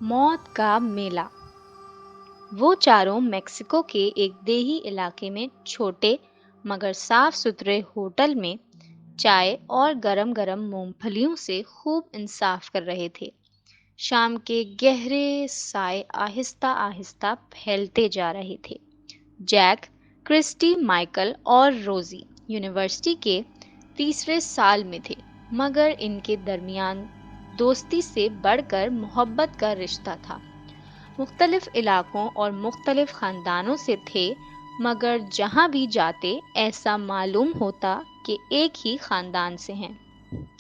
मौत का मेला। वो चारों मेक्सिको के एक देही इलाके में छोटे मगर साफ सुथरे होटल में चाय और गरम गरम मूंगफलियों से खूब इंसाफ कर रहे थे। शाम के गहरे साए आहिस्ता आहिस्ता फैलते जा रहे थे। जैक, क्रिस्टी, माइकल और रोजी यूनिवर्सिटी के तीसरे साल में थे, मगर इनके दरमियान दोस्ती से बढ़कर मोहब्बत का रिश्ता था। मुख्तलिफ इलाकों और मुख्तलिफ ख़ानदानों से थे, मगर जहाँ भी जाते ऐसा मालूम होता कि एक ही ख़ानदान से हैं।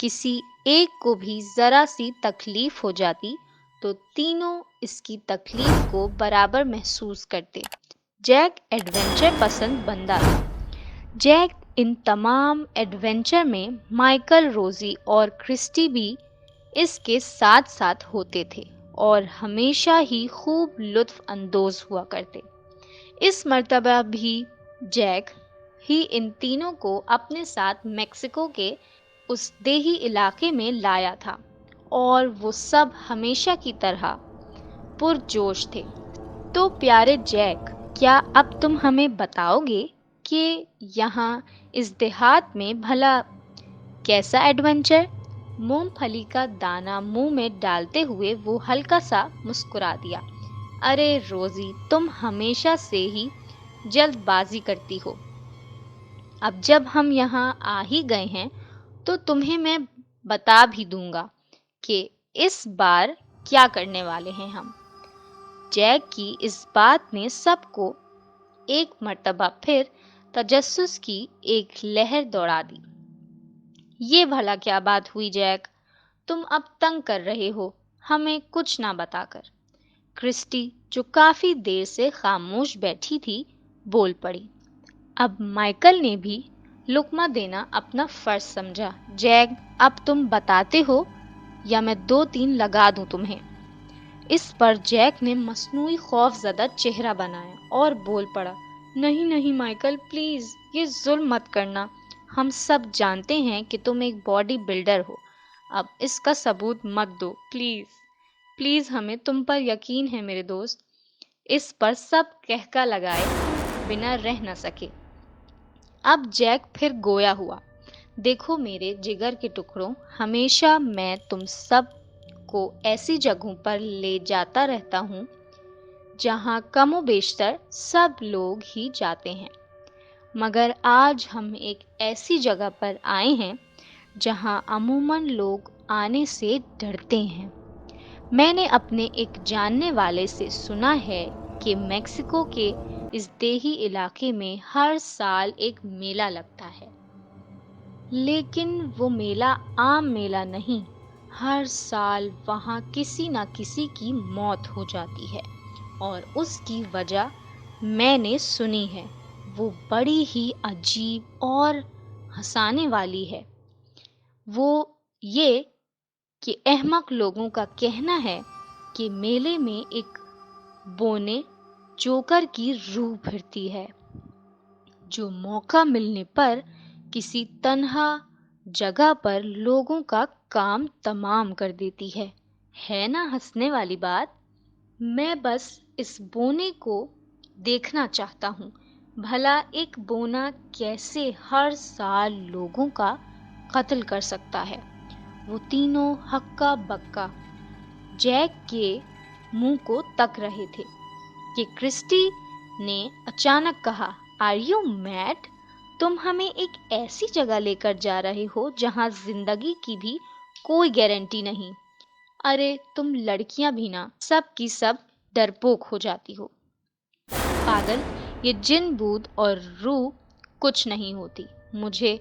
किसी एक को भी ज़रा सी तकलीफ़ हो जाती तो तीनों इसकी तकलीफ़ को बराबर महसूस करते। जैक एडवेंचर पसंद बंदा था। जैक इन तमाम एडवेंचर में माइकल, रोजी और क्रिस्टी भी इसके साथ साथ होते थे और हमेशा ही खूब लुत्फ अंदोज हुआ करते। इस मर्तबा भी जैक ही इन तीनों को अपने साथ मेक्सिको के उस देही इलाके में लाया था और वो सब हमेशा की तरह पुरजोश थे। तो प्यारे जैक, क्या अब तुम हमें बताओगे कि यहाँ इस देहात में भला कैसा एडवेंचर? मूंगफली का दाना मुंह में डालते हुए वो हल्का सा मुस्कुरा दिया। अरे रोजी, तुम हमेशा से ही जल्दबाजी करती हो। अब जब हम यहाँ आ ही गए हैं तो तुम्हें मैं बता भी दूंगा कि इस बार क्या करने वाले हैं हम। जैक की इस बात ने सबको एक मर्तबा फिर तजस्सुस की एक लहर दौड़ा दी। ये भला क्या बात हुई जैक? तुम अब तंग कर रहे हो हमें कुछ ना बताकर। क्रिस्टी, जो काफी देर से खामोश बैठी थी, बोल पड़ी। अब माइकल ने भी लुकमा देना अपना फर्ज समझा। जैक, अब तुम बताते हो या मैं 2-3 लगा दूं तुम्हें? इस पर जैक ने मसनूई खौफजदा चेहरा बनाया और बोल पड़ा, नहीं नहीं माइकल, प्लीज ये जुल्म मत करना। हम सब जानते हैं कि तुम एक बॉडी बिल्डर हो। अब इसका सबूत मत दो प्लीज। प्लीज, हमें तुम पर यकीन है मेरे दोस्त। इस पर सब कहका लगाए बिना रह न सके। अब जैक फिर गोया हुआ। देखो मेरे जिगर के टुकड़ों, हमेशा मैं तुम सब को ऐसी जगहों पर ले जाता रहता हूँ जहाँ कमो बेशतर सब लोग ही जाते हैं, मगर आज हम एक ऐसी जगह पर आए हैं जहाँ अमूमन लोग आने से डरते हैं। मैंने अपने एक जानने वाले से सुना है कि मेक्सिको के इस देही इलाके में हर साल एक मेला लगता है, लेकिन वो मेला आम मेला नहीं। हर साल वहाँ किसी न किसी की मौत हो जाती है और उसकी वजह मैंने सुनी है। वो बड़ी ही अजीब और हंसाने वाली है। वो ये कि अहमक लोगों का कहना है कि मेले में एक बोने जोकर की रूह फिरती है, जो मौका मिलने पर किसी तन्हा जगह पर लोगों का काम तमाम कर देती है। है ना हंसने वाली बात? मैं बस इस बोने को देखना चाहता हूँ। भला एक बोना कैसे हर साल लोगों का कत्ल कर सकता है। वो तीनों हक्का बक्का जैक के मुंह को तक रहे थे कि क्रिस्टी ने अचानक कहा, आर यू मैड? तुम हमें एक ऐसी जगह लेकर जा रहे हो जहां जिंदगी की भी कोई गारंटी नहीं। अरे तुम लड़कियां भी ना सब की सब डरपोक हो जाती हो। पागल, ये जिन बूद और रूह कुछ नहीं होती। मुझे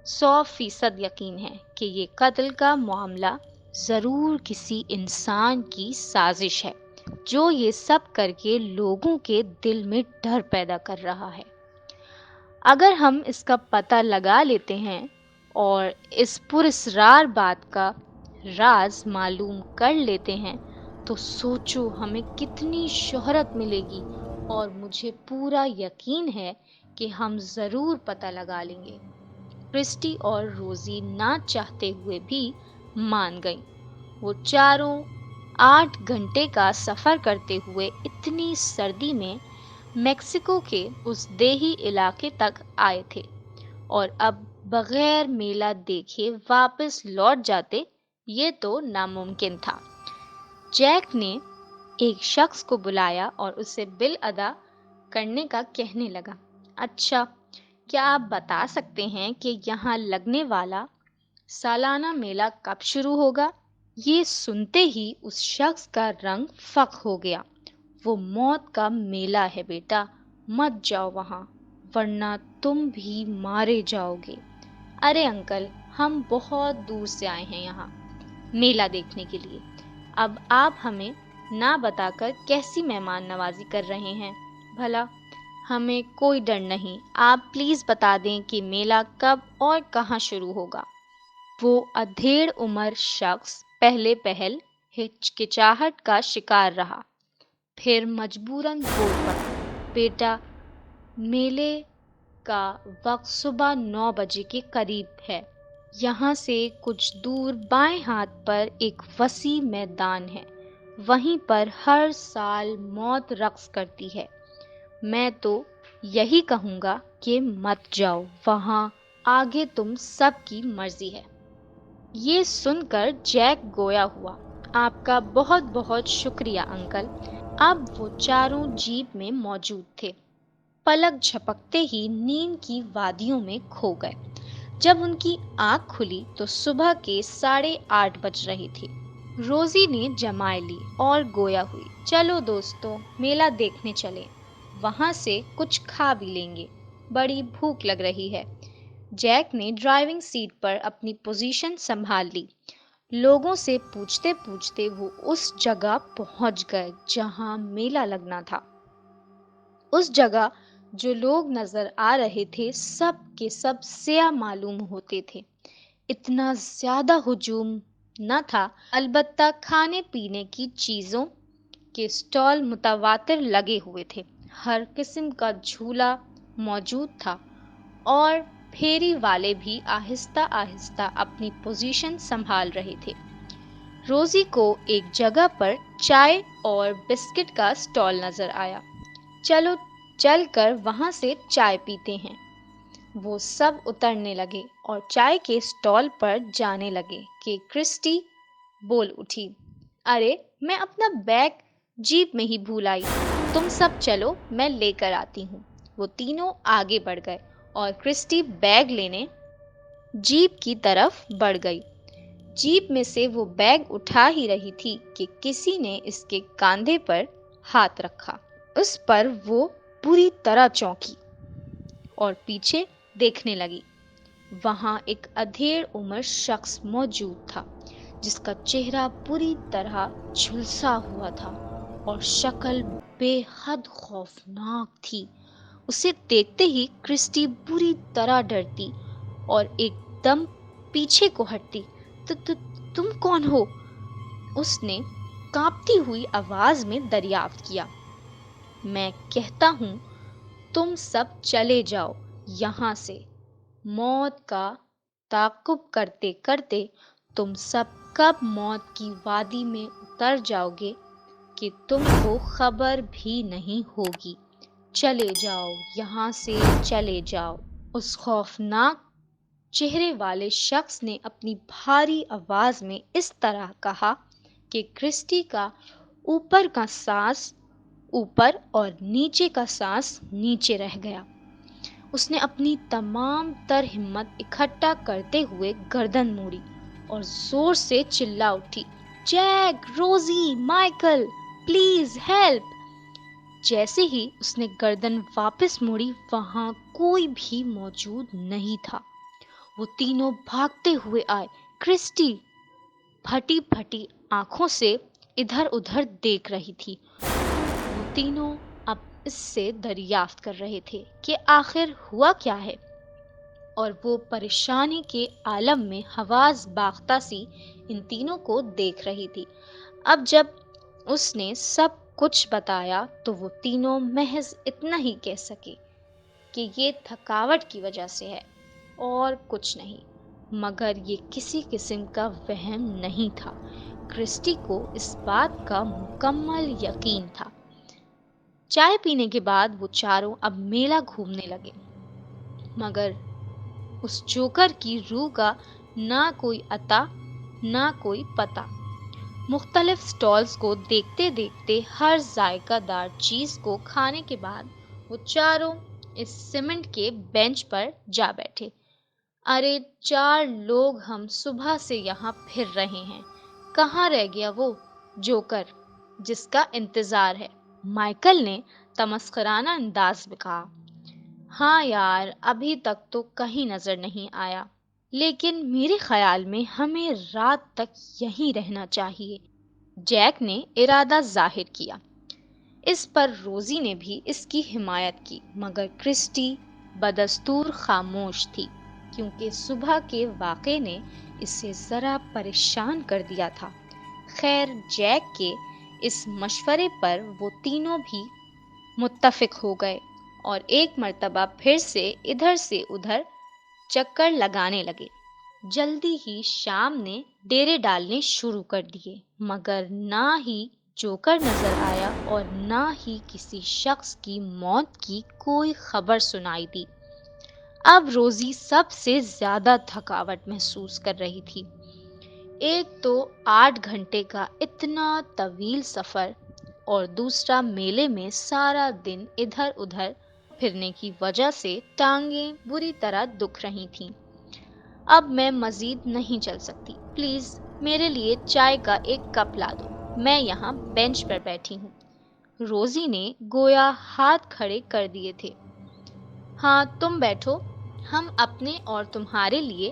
100% यकीन है कि ये कत्ल का मामला जरूर किसी इंसान की साजिश है, जो ये सब करके लोगों के दिल में डर पैदा कर रहा है। अगर हम इसका पता लगा लेते हैं और इस पुरस्रार बात का राज मालूम कर लेते हैं तो सोचो हमें कितनी शोहरत मिलेगी, और मुझे पूरा यकीन है कि हम ज़रूर पता लगा लेंगे। क्रिस्टी और रोजी ना चाहते हुए भी मान गईं। वो चारों 8 घंटे का सफ़र करते हुए इतनी सर्दी में मेक्सिको के उस देही इलाके तक आए थे, और अब बगैर मेला देखे वापस लौट जाते, ये तो नामुमकिन था। जैक ने एक शख्स को बुलाया और उसे बिल अदा करने का कहने लगा। अच्छा, क्या आप बता सकते हैं कि यहाँ लगने वाला सालाना मेला कब शुरू होगा? ये सुनते ही उस शख्स का रंग फक हो गया। वो मौत का मेला है बेटा, मत जाओ वहाँ, वरना तुम भी मारे जाओगे। अरे अंकल, हम बहुत दूर से आए हैं यहाँ मेला देखने के लिए। अब आप हमें ना बताकर कैसी मेहमान नवाजी कर रहे हैं? भला हमें कोई डर नहीं, आप प्लीज बता दें कि मेला कब और कहाँ शुरू होगा। वो अधेड़ उम्र शख्स पहले पहल हिचकिचाहट का शिकार रहा, फिर मजबूरन बोल पड़ा, बेटा, मेले का वक्त सुबह 9 बजे के करीब है। यहाँ से कुछ दूर बाएं हाथ पर एक वसी मैदान है, वहीं पर हर साल मौत रक्स करती है। मैं तो यही कहूँगा कि मत जाओ वहाँ, आगे तुम सबकी मर्जी है। ये सुनकर जैक गोया हुआ। आपका बहुत बहुत शुक्रिया अंकल। अब वो चारों जीप में मौजूद थे। पलक झपकते ही नींद की वादियों में खो गए। जब उनकी आंख खुली तो सुबह के 8:30 बज रही थी। रोजी ने जमाई ली और गोया हुई। चलो दोस्तों, मेला देखने चले, वहां से कुछ खा भी लेंगे, बड़ी भूख लग रही है। जैक ने ड्राइविंग सीट पर अपनी पोजीशन संभाल ली। लोगों से पूछते पूछते वो उस जगह पहुंच गए जहां मेला लगना था। उस जगह जो लोग नजर आ रहे थे, सब के सब सिया मालूम होते थे। इतना ज्यादा हुजूम न था, अलबत्ता खाने पीने की चीजों के स्टॉल मुतवातिर लगे हुए थे। हर किस्म का झूला मौजूद था और फेरी वाले भी आहिस्ता आहिस्ता अपनी पोजीशन संभाल रहे थे। रोजी को एक जगह पर चाय और बिस्किट का स्टॉल नजर आया। चलो चलकर वहां से चाय पीते हैं। वो सब उतरने लगे और चाय के स्टॉल पर जाने लगे कि क्रिस्टी बोल उठी, अरे मैं अपना बैग जीप में ही भूल आई, तुम सब चलो, मैं लेकर आती हूँ। वो तीनों आगे बढ़ गए और क्रिस्टी बैग लेने जीप की तरफ बढ़ गई। जीप में से वो बैग उठा ही रही थी कि किसी ने इसके कंधे पर हाथ रखा। उस पर वो पूरी तरह चौंकी और पीछे देखने लगी। वहां एक अधेड़ उम्र शख्स मौजूद था, जिसका चेहरा पूरी तरह झुलसा हुआ था और शक्ल बेहद खौफनाक थी। उसे देखते ही क्रिस्टी बुरी तरह डरती और एकदम पीछे को हटती। तुम कौन हो? उसने कांपती हुई आवाज में दरियाफ्त किया। मैं कहता हूँ तुम सब चले जाओ यहाँ से। मौत का ताक़ुब करते करते तुम सब कब मौत की वादी में उतर जाओगे कि तुमको खबर भी नहीं होगी। चले जाओ यहाँ से, चले जाओ। उस खौफनाक चेहरे वाले शख्स ने अपनी भारी आवाज में इस तरह कहा कि क्रिस्टी का ऊपर का सांस ऊपर और नीचे का सांस नीचे रह गया। उसने अपनी तमाम तर हिम्मत इकट्ठा करते हुए गर्दन मोड़ी और जोर से चिल्ला उठी, जैक, रोजी, माइकल, प्लीज हेल्प। जैसे ही उसने गर्दन वापस मोड़ी, वहां कोई भी मौजूद नहीं था। वो तीनों भागते हुए आए। क्रिस्टी फटी फटी आंखों से इधर उधर देख रही थी। वो तीनों अब इससे दरियाफ्त कर रहे थे कि आखिर हुआ क्या है, और वो परेशानी के आलम में हवास बाख्ता सी इन तीनों को देख रही थी। अब जब उसने सब कुछ बताया तो वो तीनों महज इतना ही कह सके कि ये थकावट की वजह से है और कुछ नहीं, मगर ये किसी किस्म का वहम नहीं था। کرسٹی کو اس بات کا مکمل یقین تھا۔ چائے پینے کے بعد وہ چاروں اب میلہ گھومنے لگے، مگر اس جوکر کی روح کا نہ کوئی عطا نہ کوئی پتہ۔ مختلف سٹالز کو دیکھتے دیکھتے ہر ذائقہ دار چیز کو کھانے کے بعد وہ چاروں اس سیمنٹ کے بینچ پر جا بیٹھے۔ ارے 4 لوگ ہم صبح سے یہاں پھر رہے ہیں، کہاں رہ گیا وہ جوکر جس کا انتظار ہے؟ مائیکل نے تمسخرانہ انداز میں کہا۔ ہاں یار، ابھی تک تو کہیں نظر نہیں آیا، لیکن میرے خیال میں ہمیں رات تک یہیں رہنا چاہیے، جیک نے ارادہ ظاہر کیا۔ اس پر روزی نے بھی اس کی حمایت کی، مگر کرسٹی بدستور خاموش تھی، کیونکہ صبح کے واقعے نے اسے ذرا پریشان کر دیا تھا۔ خیر، جیک کے اس مشورے پر وہ تینوں بھی متفق ہو گئے اور ایک مرتبہ پھر سے ادھر چکر لگانے لگے۔ جلدی ہی شام نے ڈیرے ڈالنے شروع کر دیے، مگر نہ ہی جوکر نظر آیا اور نہ ہی کسی شخص کی موت کی کوئی خبر سنائی دی۔ اب روزی سب سے زیادہ تھکاوٹ محسوس کر رہی تھی۔ ایک تو 8 گھنٹے کا اتنا طویل سفر اور دوسرا میلے میں سارا دن ادھر ادھر پھرنے کی وجہ سے ٹانگیں بری طرح دکھ رہی تھیں۔ اب میں مزید نہیں چل سکتی، پلیز میرے لیے چائے کا ایک کپ لا دو، میں یہاں بینچ پر بیٹھی ہوں۔ روزی نے گویا ہاتھ کھڑے کر دیے تھے۔ ہاں تم بیٹھو، ہم اپنے اور تمہارے لیے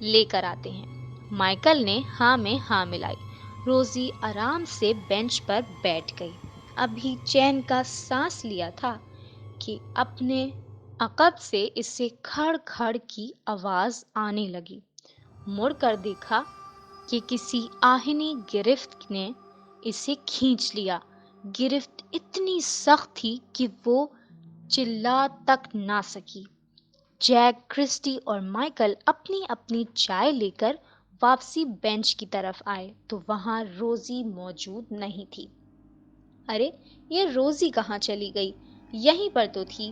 لے کر آتے ہیں۔ مائیکل نے ہاں میں ہاں ملائی۔ روزی آرام سے بینچ پر بیٹھ گئی۔ ابھی چین کا سانس لیا تھا کہ اپنے عقب سے اسے کھڑ کھڑ کی آواز آنے لگی۔ مڑ کر دیکھا کہ کسی آہنی گرفت نے اسے کھینچ لیا۔ گرفت اتنی سخت تھی کہ وہ چلا تک نہ سکی۔ جیک، کرسٹی اور مائیکل اپنی اپنی چائے لے کر واپسی بینچ کی طرف آئے تو وہاں روزی موجود نہیں تھی۔ ارے یہ روزی کہاں چلی گئی؟ یہیں پر تو تھی،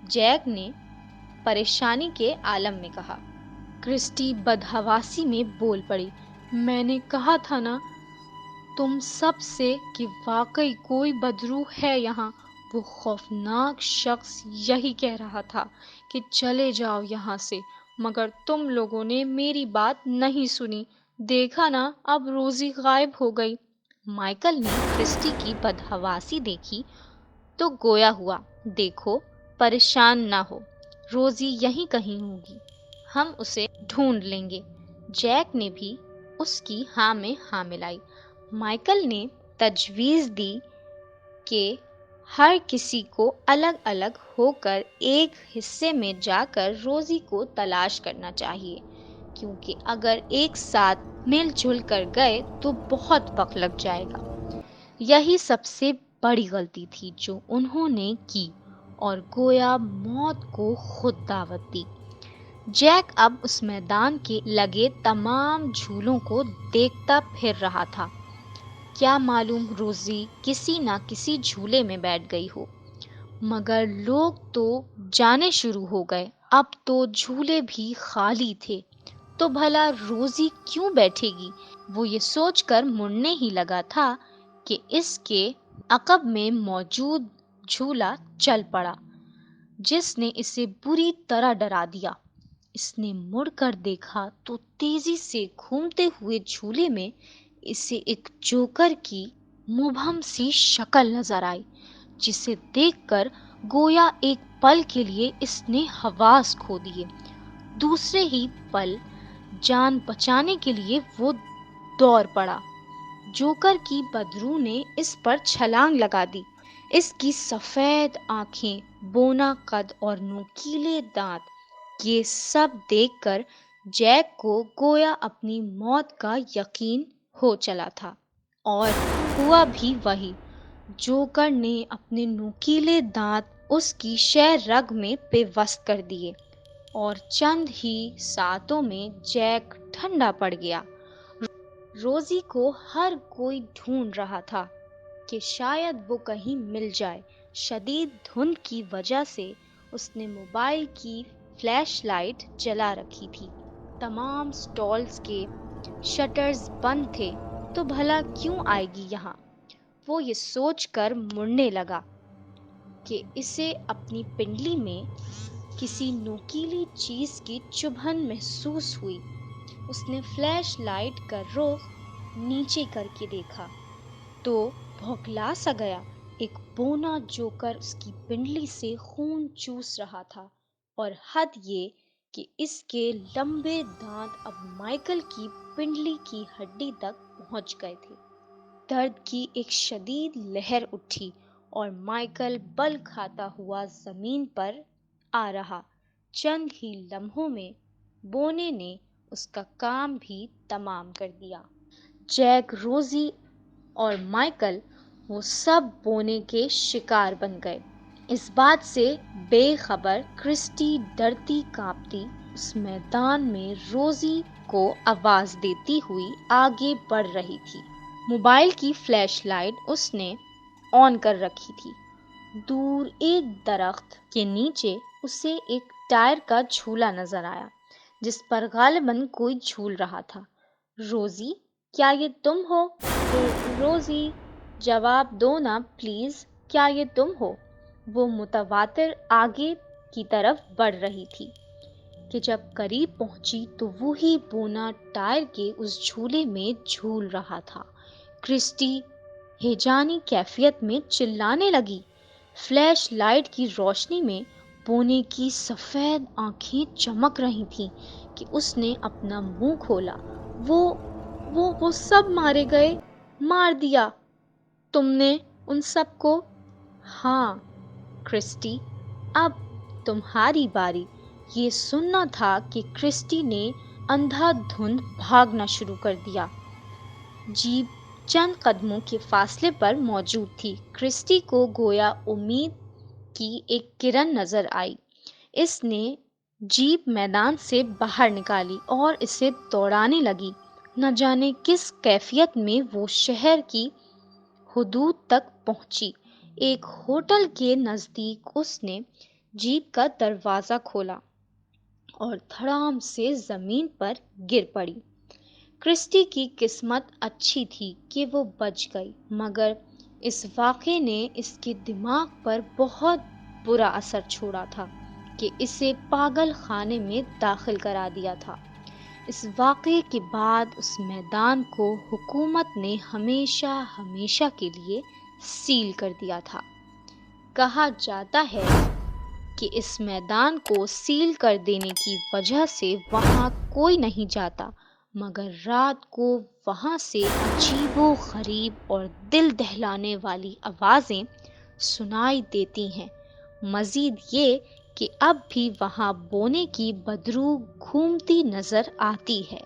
جیک نے پریشانی کے عالم میں کہا۔ کرسٹی بدحواسی میں بول پڑی، میں نے کہا تھا نا تم سب سے کہ واقعی کوئی بدروح ہے یہاں۔ وہ خوفناک شخص یہی کہہ رہا تھا کہ چلے جاؤ یہاں سے، مگر تم لوگوں نے میری بات نہیں سنی۔ دیکھا نا، اب روزی غائب ہو گئی۔ مائیکل نے کرسٹی کی بدحواسی دیکھی تو گویا ہوا، دیکھو پریشان نہ ہو، روزی یہیں کہیں ہوگی، ہم اسے ڈھونڈ لیں گے۔ جیک نے بھی اس کی ہاں میں ہاں ملائی۔ مائیکل نے تجویز دی کہ ہر کسی کو الگ الگ ہو کر ایک حصے میں جا کر روزی کو تلاش کرنا چاہیے، کیونکہ اگر ایک ساتھ مل جل کر گئے تو بہت وقت لگ جائے گا۔ یہی سب سے بڑی غلطی تھی جو انہوں نے کی اور گویا موت کو خود دعوت دی۔ جیک اب اس میدان کے لگے تمام جھولوں کو دیکھتا پھر رہا تھا۔ کیا معلوم روزی کسی نہ کسی جھولے میں بیٹھ گئی ہو، مگر لوگ تو جانے شروع ہو گئے، اب تو جھولے بھی خالی تھے، تو بھلا روزی کیوں بیٹھے گی؟ وہ یہ سوچ کر مڑنے ہی لگا تھا کہ اس کے عقب میں موجود جھولا چل پڑا، جس نے اسے بری طرح ڈرا دیا۔ اس نے مڑ کر دیکھا تو تیزی سے گھومتے ہوئے جھولے میں اسے ایک جوکر کی مبہم سی شکل نظر آئی، جسے دیکھ کر گویا ایک پل کے لیے اس نے حواس کھو دیے۔ دوسرے ہی پل جان بچانے کے لیے وہ دوڑ پڑا۔ جوکر کی بدروح نے اس پر چھلانگ لگا دی۔ اس کی سفید آنکھیں، بونا قد اور نوکیلے دانت، یہ سب دیکھ کر جیک کو گویا اپنی موت کا یقین ہو چلا تھا، اور ہوا بھی وہی۔ جوکر نے اپنے نوکیلے دانت اس کی شہ رگ میں پیوست کر دیے اور چند ہی ساتوں میں جیک ٹھنڈا پڑ گیا۔ روزی کو ہر کوئی ڈھونڈ رہا تھا کہ شاید وہ کہیں مل جائے۔ شدید دھند کی وجہ سے اس نے موبائل کی فلیش لائٹ جلا رکھی تھی۔ تمام سٹالز کے شٹرز بند تھے، تو بھلا کیوں آئے گی یہاں؟ وہ یہ سوچ کر مڑنے لگا کہ اسے اپنی پنڈلی میں کسی نوکیلی چیز کی چبھن محسوس ہوئی۔ اس نے فلیش لائٹ کا رخ نیچے کر کے دیکھا تو بھوکلا سا گیا۔ ایک بونا جوکر اس کی پنڈلی سے خون چوس رہا تھا، اور حد یہ کہ اس کے لمبے دانت اب مائیکل کی پنڈلی کی ہڈی تک پہنچ گئے تھے۔ درد کی ایک شدید لہر اٹھی اور مائیکل بل کھاتا ہوا زمین پر آ رہا۔ چند ہی لمحوں میں بونے نے اس کا کام بھی تمام کر دیا۔ جیک، روزی اور مائیکل وہ سب بونے کے شکار بن گئے۔ اس بات سے بے خبر کرسٹی ڈرتی کانپتی اس میدان میں روزی کو آواز دیتی ہوئی آگے بڑھ رہی تھی۔ موبائل کی فلیش لائٹ اس نے آن کر رکھی تھی۔ دور ایک درخت کے نیچے اسے ایک ٹائر کا جھولا نظر آیا جس پر غالباً کوئی جھول رہا تھا۔ روزی، کیا یہ تم ہو؟ روزی، جواب دو نا پلیز، کیا یہ تم ہو؟ وہ متواتر آگے کی طرف بڑھ رہی تھی کہ جب قریب پہنچی تو وہی بونا ٹائر کے اس جھولے میں جھول رہا تھا۔ کرسٹی ہیجانی کیفیت میں چلانے لگی۔ فلیش لائٹ کی روشنی میں بونے کی سفید آنکھیں چمک رہی تھیں کہ اس نے اپنا منہ کھولا۔ وہ سب مارے گئے؟ مار دیا تم نے ان سب کو؟ ہاں کرسٹی، اب تمہاری باری۔ یہ سننا تھا کہ کرسٹی نے اندھا دھند بھاگنا شروع کر دیا۔ جیپ چند قدموں کے فاصلے پر موجود تھی۔ کرسٹی کو گویا امید کی ایک کرن نظر آئی۔ اس نے جیپ میدان سے باہر نکالی اور اسے دوڑانے لگی۔ نہ جانے کس کیفیت میں وہ شہر کی حدود تک پہنچی۔ ایک ہوٹل کے نزدیک اس نے جیپ کا دروازہ کھولا اور دھڑام سے زمین پر گر پڑی۔ کرسٹی کی قسمت اچھی تھی کہ وہ بچ گئی، مگر اس واقعے نے اس کے دماغ پر بہت برا اثر چھوڑا تھا کہ اسے پاگل خانے میں داخل کرا دیا تھا۔ اس واقعے کے بعد اس میدان کو حکومت نے ہمیشہ کے لیے سیل کر دیا تھا۔ کہا جاتا ہے کہ اس میدان کو سیل کر دینے کی وجہ سے وہاں کوئی نہیں جاتا، مگر رات کو وہاں سے عجیب و غریب اور دل دہلانے والی آوازیں سنائی دیتی ہیں۔ مزید یہ کہ اب بھی وہاں بونے کی بدبو گھومتی نظر آتی ہے۔